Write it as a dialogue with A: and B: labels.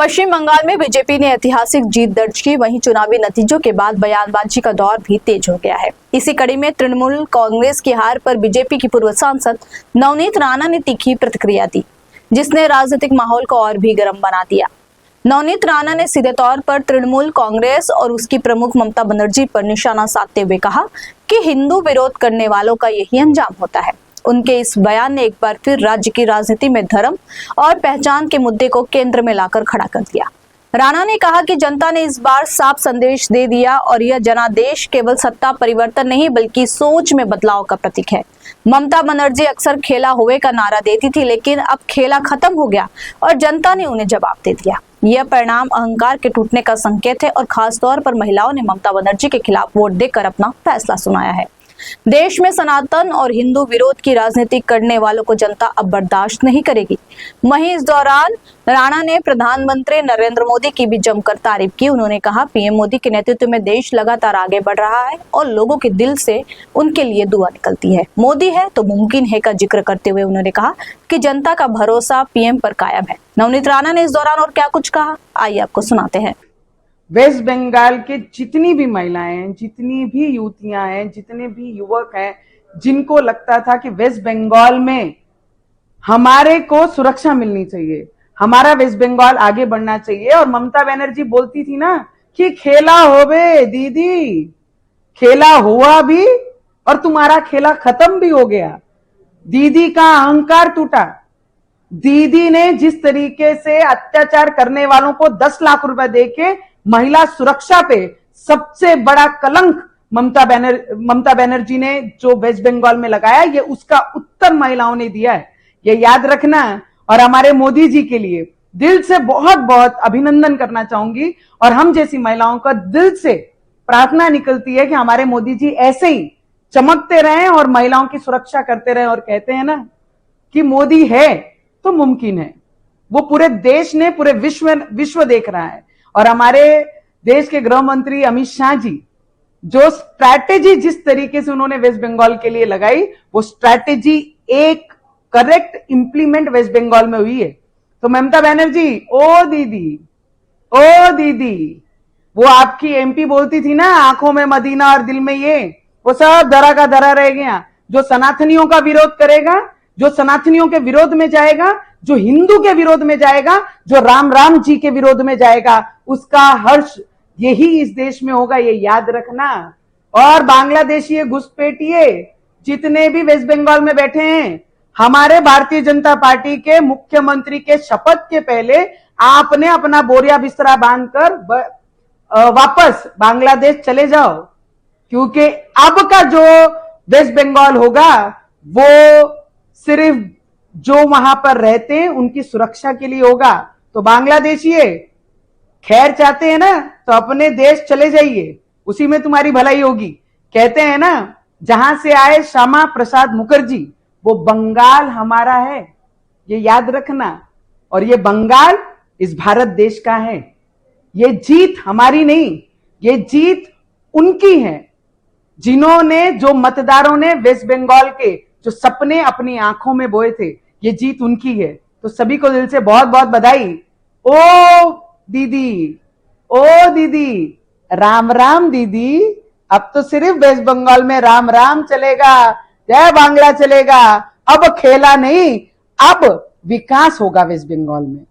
A: पश्चिम बंगाल में बीजेपी ने ऐतिहासिक जीत दर्ज की, वहीं चुनावी नतीजों के बाद बयानबाजी का दौर भी तेज हो गया है। इसी कड़ी में तृणमूल कांग्रेस की हार पर बीजेपी की पूर्व सांसद नवनीत राणा ने तीखी प्रतिक्रिया दी, जिसने राजनीतिक माहौल को और भी गर्म बना दिया। नवनीत राणा ने सीधे तौर पर तृणमूल कांग्रेस और उसकी प्रमुख ममता बनर्जी पर निशाना साधते हुए कहा कि हिंदू विरोध करने वालों का यही अंजाम होता है। उनके इस बयान ने एक बार फिर राज्य की राजनीति में धर्म और पहचान के मुद्दे को केंद्र में लाकर खड़ा कर दिया। राणा ने कहा कि जनता ने इस बार साफ संदेश दे दिया और यह जनादेश केवल सत्ता परिवर्तन नहीं बल्कि सोच में बदलाव का प्रतीक है। ममता बनर्जी अक्सर खेला हुए का नारा देती थी, लेकिन अब खेला खत्म हो गया और जनता ने उन्हें जवाब दे दिया। यह परिणाम अहंकार के टूटने का संकेत है और खास तौर पर महिलाओं ने ममता बनर्जी के खिलाफ वोट देकर अपना फैसला सुनाया है। देश में सनातन और हिंदू विरोध की राजनीति करने वालों को जनता अब बर्दाश्त नहीं करेगी। वहीं इस दौरान राणा ने प्रधानमंत्री नरेंद्र मोदी की भी जमकर तारीफ की। उन्होंने कहा, पीएम मोदी के नेतृत्व में देश लगातार आगे बढ़ रहा है और लोगों के दिल से उनके लिए दुआ निकलती है। मोदी है तो मुमकिन है का जिक्र करते हुए उन्होंने कहा कि जनता का भरोसा पीएम पर कायम है। नवनीत राणा ने इस दौरान और क्या कुछ कहा, आइए आपको सुनाते हैं।
B: वेस्ट बंगाल के जितनी भी महिलाएं हैं, जितनी भी युवतियां हैं, जितने भी युवक हैं, जिनको लगता था कि वेस्ट बंगाल में हमारे को सुरक्षा मिलनी चाहिए, हमारा वेस्ट बंगाल आगे बढ़ना चाहिए, और ममता बनर्जी बोलती थी ना कि खेला होवे दीदी, खेला हुआ भी और तुम्हारा खेला खत्म भी हो गया। दीदी का अहंकार टूटा। दीदी ने जिस तरीके से अत्याचार करने वालों को 10 लाख रुपए देके महिला सुरक्षा पे सबसे बड़ा कलंक ममता बनर्जी ने जो वेस्ट बंगाल में लगाया, ये उसका उत्तर महिलाओं ने दिया है, ये याद रखना। और हमारे मोदी जी के लिए दिल से बहुत बहुत अभिनंदन करना चाहूंगी, और हम जैसी महिलाओं का दिल से प्रार्थना निकलती है कि हमारे मोदी जी ऐसे ही चमकते रहें और महिलाओं की सुरक्षा करते रहें। और कहते हैं ना कि मोदी है तो मुमकिन है, वो पूरे देश ने, पूरे विश्व देख रहा है। और हमारे देश के गृह मंत्री अमित शाह जी, जो स्ट्रैटेजी जिस तरीके से उन्होंने वेस्ट बंगाल के लिए लगाई, वो स्ट्रैटेजी एक करेक्ट इंप्लीमेंट वेस्ट बंगाल में हुई है। तो ममता बनर्जी, ओ दीदी, वो आपकी एमपी बोलती थी ना, आंखों में मदीना और दिल में ये, वो सब धरा का धरा रह गया। जो सनातनियों का विरोध करेगा, जो सनातनियों के विरोध में जाएगा, जो हिंदू के विरोध में जाएगा, जो राम जी के विरोध में जाएगा, उसका हर्ष यही इस देश में होगा, ये याद रखना। और बांग्लादेशी घुसपैठिए जितने भी वेस्ट बंगाल में बैठे हैं, हमारे भारतीय जनता पार्टी के मुख्यमंत्री के शपथ के पहले आपने अपना बोरिया बिस्तरा बांधकर वापस बांग्लादेश चले जाओ, क्योंकि अब का जो वेस्ट बंगाल होगा वो सिर्फ जो वहां पर रहते हैं उनकी सुरक्षा के लिए होगा। तो बांग्लादेशी खैर चाहते हैं ना, तो अपने देश चले जाइए, उसी में तुम्हारी भलाई होगी। कहते हैं ना, जहां से आए श्यामा प्रसाद मुखर्जी, वो बंगाल हमारा है, ये याद रखना। और ये बंगाल इस भारत देश का है। ये जीत हमारी नहीं, ये जीत उनकी है, जिन्होंने, जो मतदारों ने वेस्ट बंगाल के जो सपने अपनी आंखों में बोए थे, ये जीत उनकी है। तो सभी को दिल से बहुत बहुत बधाई। ओ दीदी, राम राम दीदी, अब तो सिर्फ वेस्ट बंगाल में राम राम चलेगा, जय बांग्ला चलेगा। अब खेला नहीं, अब विकास होगा वेस्ट बंगाल में।